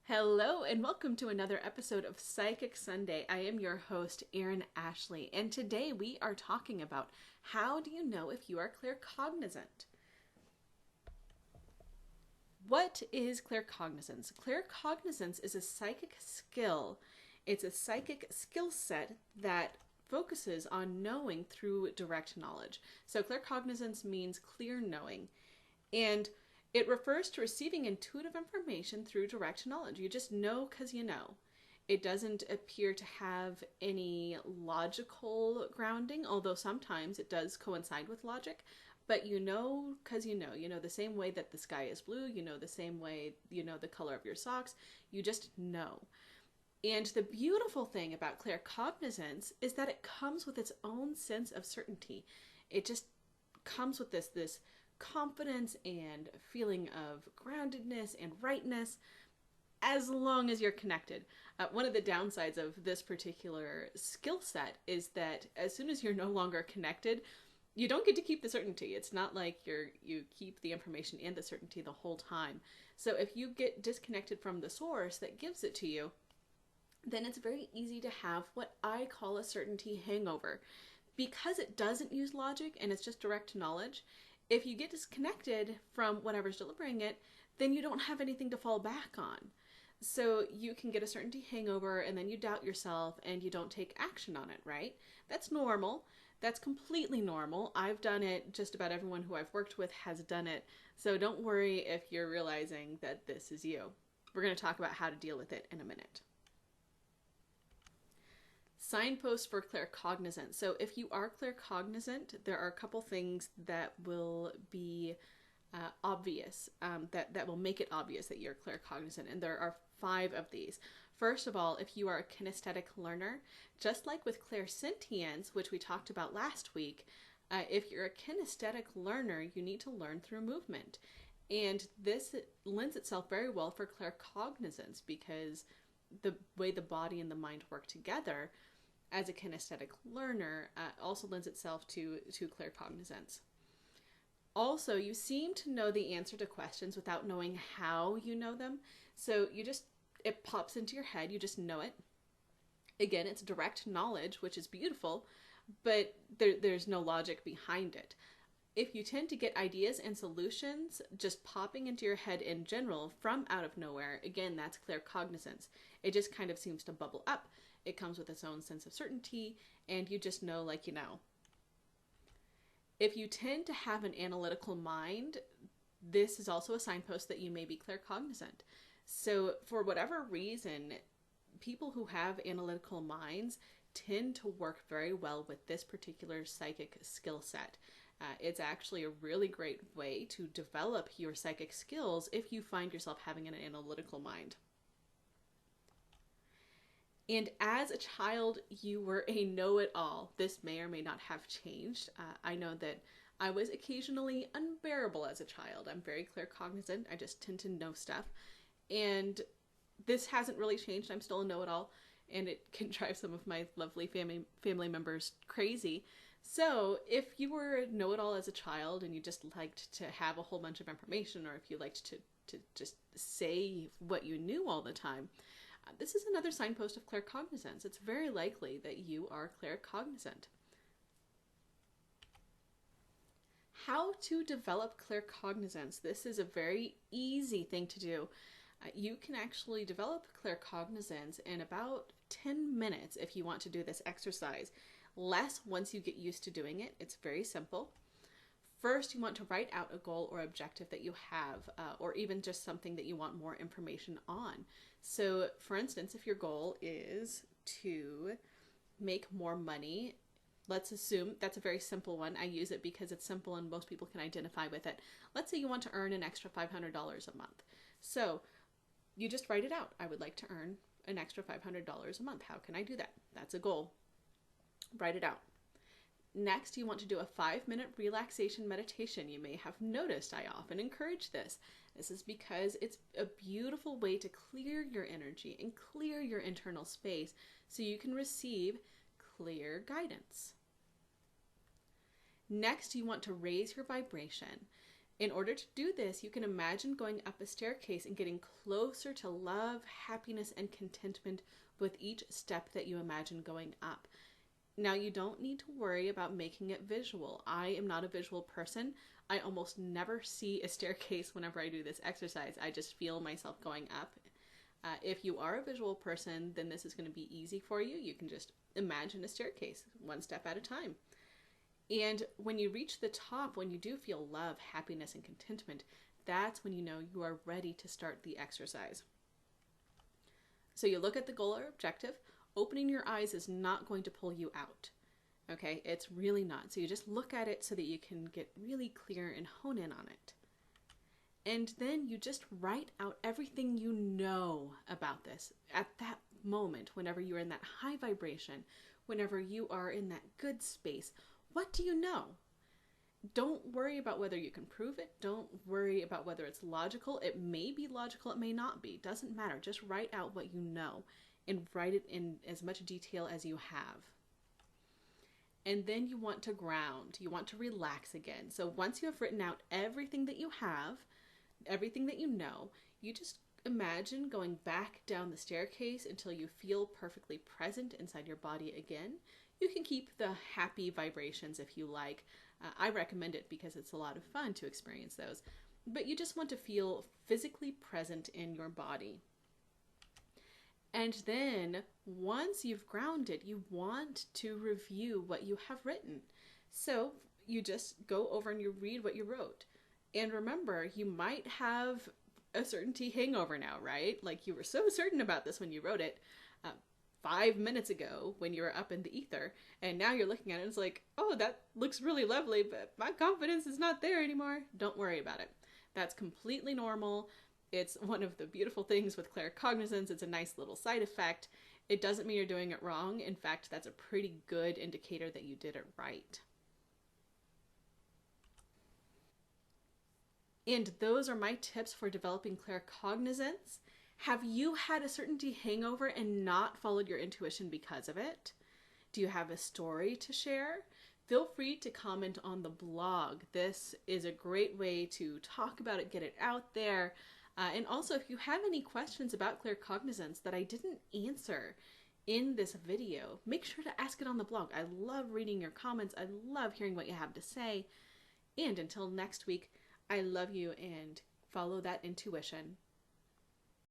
Hello and welcome to another episode of Psychic Sunday. I am your host, Erin-Ashley, and today we are talking about how do you know if you are claircognizant? What is claircognizance? Claircognizance is a psychic skill. It's a psychic skill set that focuses on knowing through direct knowledge. So claircognizance means clear knowing. And it refers to receiving intuitive information through direct knowledge. You just know because you know. It doesn't appear to have any logical grounding, although sometimes it does coincide with logic. But you know because you know. You know the same way that the sky is blue. You know the same way you know the color of your socks. You just know. And the beautiful thing about claircognizance is that it comes with its own sense of certainty. It just comes with this confidence and feeling of groundedness and rightness as long as you're connected. One of the downsides of this particular skill set is that as soon as you're no longer connected, you don't get to keep the certainty. It's not like you keep the information and the certainty the whole time. So if you get disconnected from the source that gives it to you, then it's very easy to have what I call a certainty hangover. Because it doesn't use logic and it's just direct knowledge, if you get disconnected from whatever's delivering it, then you don't have anything to fall back on. So you can get a certainty hangover and then you doubt yourself and you don't take action on it, right? That's normal. That's completely normal. I've done it. Just about everyone who I've worked with has done it. So don't worry if you're realizing that this is you. We're going to talk about how to deal with it in a minute. Signposts for claircognizant. So if you are claircognizant, there are a couple things that will be obvious, that will make it obvious that you're claircognizant, and there are 5 of these. First of all, if you are a kinesthetic learner, just like with clairsentience, which we talked about last week, if you're a kinesthetic learner, you need to learn through movement. And this lends itself very well for claircognizance because the way the body and the mind work together as a kinesthetic learner also lends itself to claircognizance. Also, you seem to know the answer to questions without knowing how you know them. So it pops into your head, you just know it. Again, it's direct knowledge, which is beautiful, but there's no logic behind it. If you tend to get ideas and solutions just popping into your head in general from out of nowhere, again, that's claircognizance. It just kind of seems to bubble up. It comes with its own sense of certainty, and you just know like you know. If you tend to have an analytical mind, this is also a signpost that you may be claircognizant. So for whatever reason, people who have analytical minds tend to work very well with this particular psychic skill set. It's actually a really great way to develop your psychic skills if you find yourself having an analytical mind. And as a child, you were a know-it-all. This may or may not have changed. I know that I was occasionally unbearable as a child. I'm very claircognizant. I just tend to know stuff. And this hasn't really changed. I'm still a know-it-all. And it can drive some of my lovely family members crazy. So if you were a know-it-all as a child and you just liked to have a whole bunch of information, or if you liked to just say what you knew all the time, this is another signpost of claircognizance. It's very likely that you are claircognizant. How to develop claircognizance. This is a very easy thing to do. You can actually develop claircognizance in about 10 minutes if you want to do this exercise. Less once you get used to doing it. It's very simple. First, you want to write out a goal or objective that you have, or even just something that you want more information on. So, for instance, if your goal is to make more money, let's assume that's a very simple one. I use it because it's simple and most people can identify with it. Let's say you want to earn an extra $500 a month. So, you just write it out. I would like to earn an extra $500 a month. How can I do that? That's a goal. Write it out. Next, you want to do a 5-minute relaxation meditation. You may have noticed I often encourage this. This is because it's a beautiful way to clear your energy and clear your internal space so you can receive clear guidance. Next, you want to raise your vibration. In order to do this, you can imagine going up a staircase and getting closer to love, happiness, and contentment with each step that you imagine going up. Now, you don't need to worry about making it visual. I am not a visual person. I almost never see a staircase whenever I do this exercise. I just feel myself going up. If you are a visual person, then this is going to be easy for you. You can just imagine a staircase, one step at a time. And when you reach the top, when you do feel love, happiness, and contentment, that's when you know you are ready to start the exercise. So you look at the goal or objective. Opening your eyes is not going to pull you out. Okay, it's really not. So you just look at it so that you can get really clear and hone in on it. And then you just write out everything you know about this at that moment, whenever you're in that high vibration, whenever you are in that good space. What do you know? Don't worry about whether you can prove it. Don't worry about whether it's logical. It may be logical, it may not be. Doesn't matter. Just write out what you know and write it in as much detail as you have. And then you want to ground. You want to relax again. So once you have written out everything that you have, everything that you know, you just imagine going back down the staircase until you feel perfectly present inside your body again. You can keep the happy vibrations if you like. I recommend it because it's a lot of fun to experience those. But you just want to feel physically present in your body. And then once you've grounded, you want to review what you have written. So you just go over and you read what you wrote. And remember, you might have a certainty hangover now, right? Like you were so certain about this when you wrote it 5 minutes ago when you were up in the ether. And now you're looking at it and it's like, oh, that looks really lovely, but my confidence is not there anymore. Don't worry about it. That's completely normal. It's one of the beautiful things with claircognizance. It's a nice little side effect. It doesn't mean you're doing it wrong. In fact, that's a pretty good indicator that you did it right. And those are my tips for developing claircognizance. Have you had a certainty hangover and not followed your intuition because of it? Do you have a story to share? Feel free to comment on the blog. This is a great way to talk about it, get it out there. And also, if you have any questions about claircognizance that I didn't answer in this video, make sure to ask it on the blog. I love reading your comments. I love hearing what you have to say. And until next week, I love you and follow that intuition.